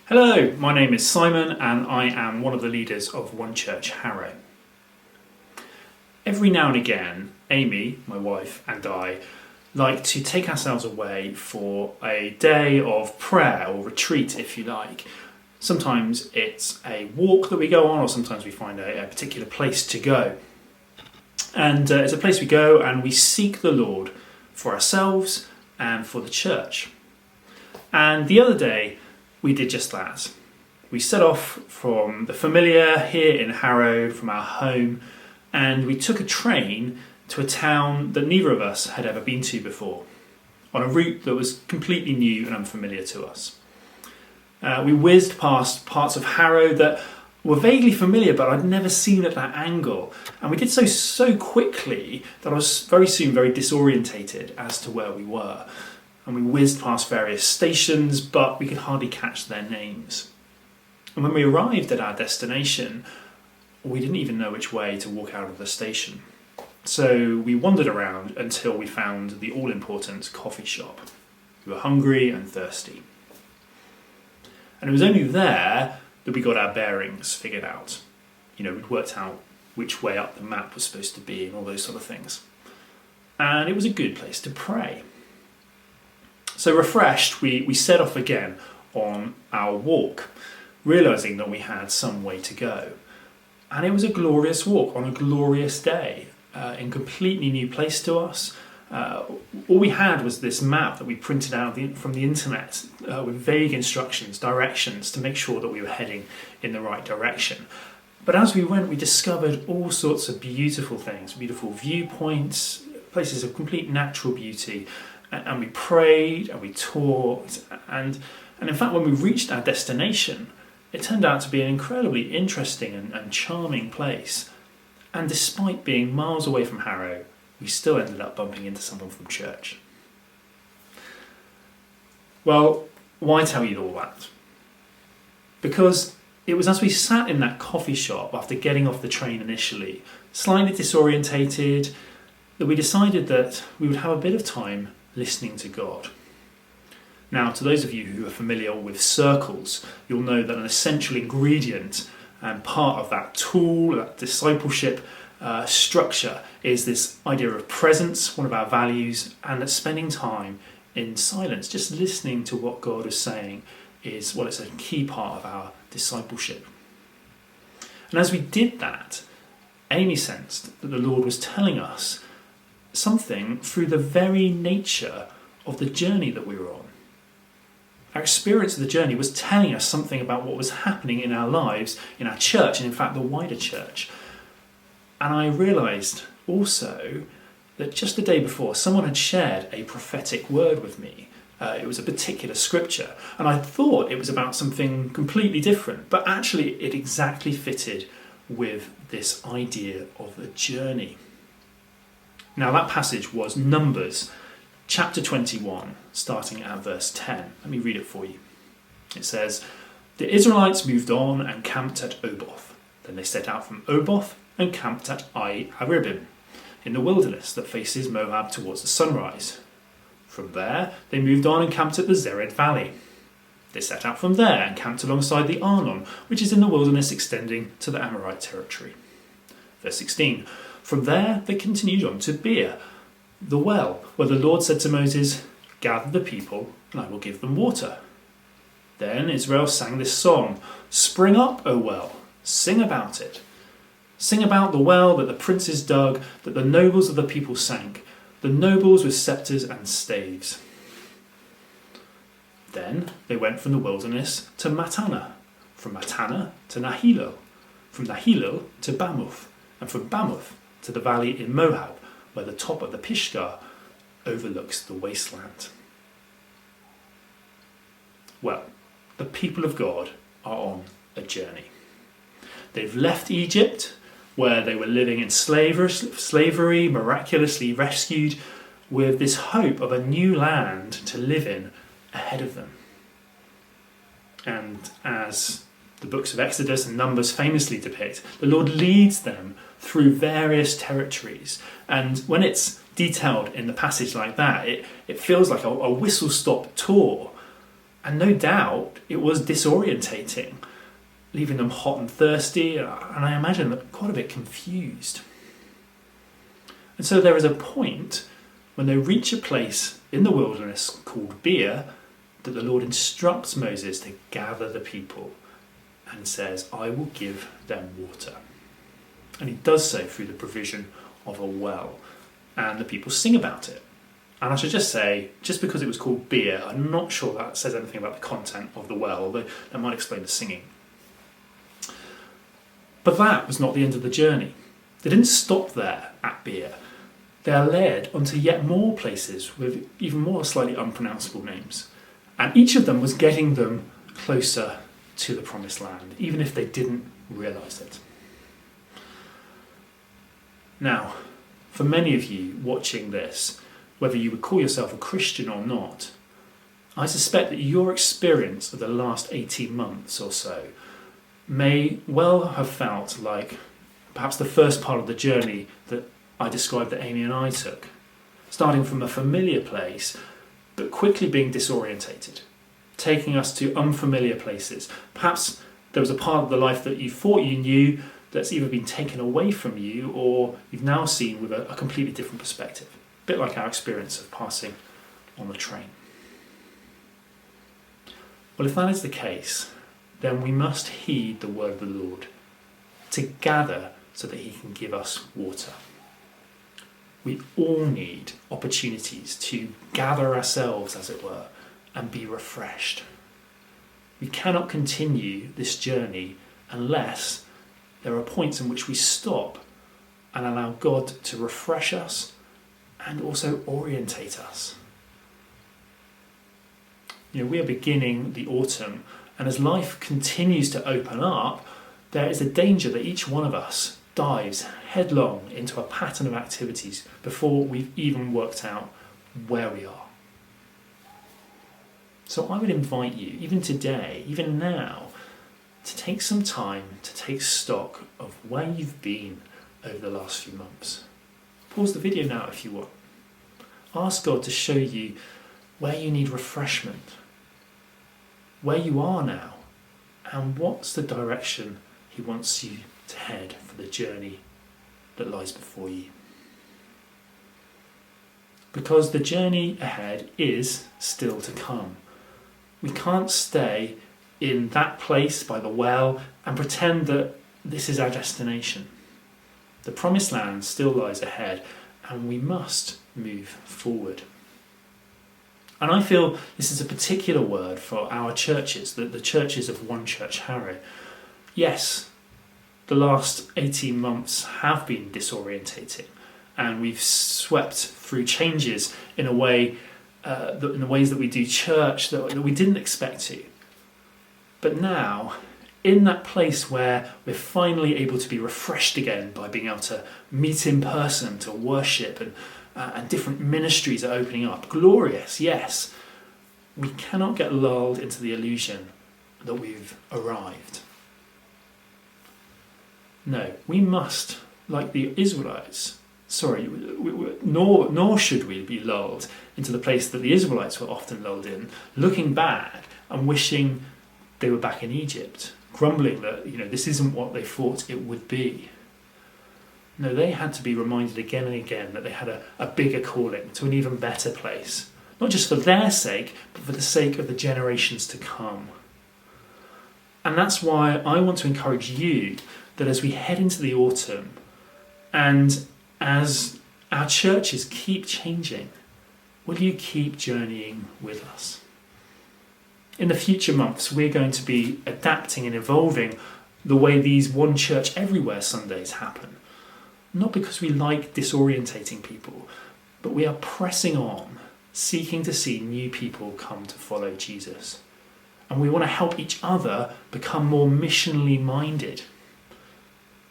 Hello, my name is Simon and I am one of the leaders of One Church Harrow. Every now and again, Amy, my wife, and I like to take ourselves away for a day of prayer or retreat, if you like. Sometimes it's a walk that we go on, or sometimes we find a particular place to go. And it's a place we go and we seek the Lord for ourselves and for the church. And the other day, we did just that. We set off from the familiar here in Harrow, from our home, and we took a train to a town that neither of us had ever been to before, on a route that was completely new and unfamiliar to us. We whizzed past parts of Harrow that were vaguely familiar, but I'd never seen at that angle. And we did so quickly that I was very soon very disorientated as to where we were. And we whizzed past various stations, but we could hardly catch their names. And when we arrived at our destination, we didn't even know which way to walk out of the station. So we wandered around until we found the all-important coffee shop. We were hungry and thirsty. And it was only there that we got our bearings figured out. We'd worked out which way up the map was supposed to be and all those sort of things. And it was a good place to pray. So refreshed, we set off again on our walk, realising that we had some way to go. And it was a glorious walk on a glorious day, in a completely new place to us. All we had was this map that we printed out from the internet with vague instructions, directions to make sure that we were heading in the right direction. But as we went, we discovered all sorts of beautiful things, beautiful viewpoints, places of complete natural beauty. And we prayed and we talked, and in fact when we reached our destination, it turned out to be an incredibly interesting and charming place. And despite being miles away from Harrow, we still ended up bumping into someone from church. Well, why tell you all that? Because it was as we sat in that coffee shop after getting off the train initially, slightly disorientated, that we decided that we would have a bit of time listening to God. Now, to those of you who are familiar with circles, you'll know that an essential ingredient and part of that tool, that discipleship structure, is this idea of presence, one of our values, and that spending time in silence, just listening to what God is saying, is it's a key part of our discipleship. And as we did that, Amy sensed that the Lord was telling us something through the very nature of the journey that we were on. Our experience of the journey was telling us something about what was happening in our lives, in our church, and in fact the wider church. And I realised also that just the day before, someone had shared a prophetic word with me. It was a particular scripture, and I thought it was about something completely different, but actually it exactly fitted with this idea of a journey. Now that passage was Numbers chapter 21, starting at verse 10. Let me read it for you. It says, "The Israelites moved on and camped at Oboth. Then they set out from Oboth and camped at Ai-Aribim, in the wilderness that faces Moab towards the sunrise. From there, they moved on and camped at the Zered Valley. They set out from there and camped alongside the Arnon, which is in the wilderness extending to the Amorite territory." Verse 16, "From there, they continued on to Beer, the well, where the Lord said to Moses, 'Gather the people, and I will give them water.' Then Israel sang this song, 'Spring up, O well, sing about it. Sing about the well that the princes dug, that the nobles of the people sank, the nobles with scepters and staves.' Then they went from the wilderness to Mattanah, from Mattanah to Nahilel, from Nahilel to Bamoth, and from Bamoth to the valley in Moab, where the top of the Pisgah overlooks the wasteland." Well, the people of God are on a journey. They've left Egypt, where they were living in slavery, miraculously rescued, with this hope of a new land to live in ahead of them. And as the books of Exodus and Numbers famously depict, the Lord leads them through various territories. And when it's detailed in the passage like that, it feels like a whistle-stop tour. And no doubt it was disorientating, leaving them hot and thirsty, and I imagine quite a bit confused. And so there is a point when they reach a place in the wilderness called Beer that the Lord instructs Moses to gather the people and says, I will give them water. And he does so through the provision of a well. And the people sing about it. And I should just say, just because it was called Beer, I'm not sure that says anything about the content of the well, although that might explain the singing. But that was not the end of the journey. They didn't stop there at Beer. They are led onto yet more places with even more slightly unpronounceable names. And each of them was getting them closer to the promised land, even if they didn't realise it. Now, for many of you watching this, whether you would call yourself a Christian or not, I suspect that your experience of the last 18 months or so may well have felt like perhaps the first part of the journey that I described that Amy and I took, starting from a familiar place, but quickly being disorientated, taking us to unfamiliar places. Perhaps there was a part of the life that you thought you knew that's either been taken away from you or you've now seen with a completely different perspective. A bit like our experience of passing on the train. Well, if that is the case, then we must heed the word of the Lord to gather so that he can give us water. We all need opportunities to gather ourselves, as it were, and be refreshed. We cannot continue this journey unless there are points in which we stop and allow God to refresh us and also orientate us. We are beginning the autumn, and as life continues to open up, there is a danger that each one of us dives headlong into a pattern of activities before we've even worked out where we are. So I would invite you, even today, even now, to take some time to take stock of where you've been over the last few months. Pause the video now if you want. Ask God to show you where you need refreshment, where you are now, and what's the direction he wants you to head for the journey that lies before you. Because the journey ahead is still to come. We can't stay in that place by the well and pretend that this is our destination. The promised land still lies ahead, and we must move forward. And I feel this is a particular word for our churches, the churches of One Church Harrow. Yes, the last 18 months have been disorientating, and we've swept through changes in a way, in the ways that we do church that we didn't expect to. But now, in that place where we're finally able to be refreshed again by being able to meet in person, to worship, and different ministries are opening up, glorious, yes, we cannot get lulled into the illusion that we've arrived. No, we must, like the Israelites, nor should we be lulled into the place that the Israelites were often lulled in, looking back and wishing they were back in Egypt, grumbling that this isn't what they thought it would be. No, they had to be reminded again and again that they had a bigger calling to an even better place, not just for their sake, but for the sake of the generations to come. And that's why I want to encourage you that as we head into the autumn and as our churches keep changing, will you keep journeying with us? In the future months, we're going to be adapting and evolving the way these One Church Everywhere Sundays happen. Not because we like disorientating people, but we are pressing on, seeking to see new people come to follow Jesus. And we want to help each other become more missionally minded.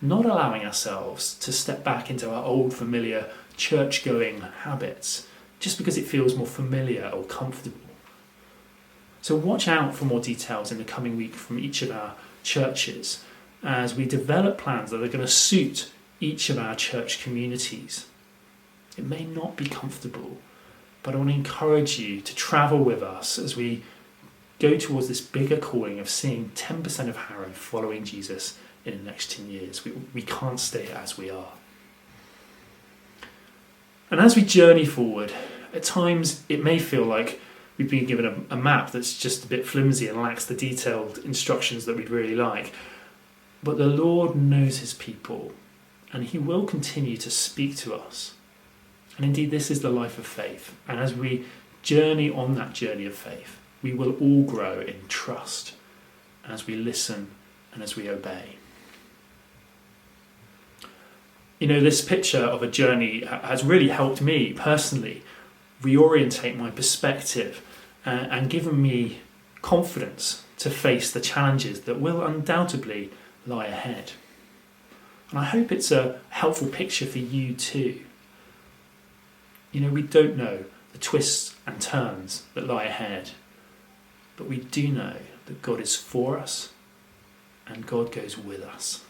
Not allowing ourselves to step back into our old familiar church-going habits just because it feels more familiar or comfortable. So watch out for more details in the coming week from each of our churches as we develop plans that are going to suit each of our church communities. It may not be comfortable, but I want to encourage you to travel with us as we go towards this bigger calling of seeing 10% of Harrow following Jesus in the next 10 years. We can't stay as we are. And as we journey forward, at times it may feel like we've been given a map that's just a bit flimsy and lacks the detailed instructions that we'd really like. But the Lord knows his people, and he will continue to speak to us. And indeed, this is the life of faith. And as we journey on that journey of faith, we will all grow in trust as we listen and as we obey. You know, this picture of a journey has really helped me personally reorientate my perspective and given me confidence to face the challenges that will undoubtedly lie ahead. And I hope it's a helpful picture for you too. You know, we don't know the twists and turns that lie ahead, but we do know that God is for us and God goes with us.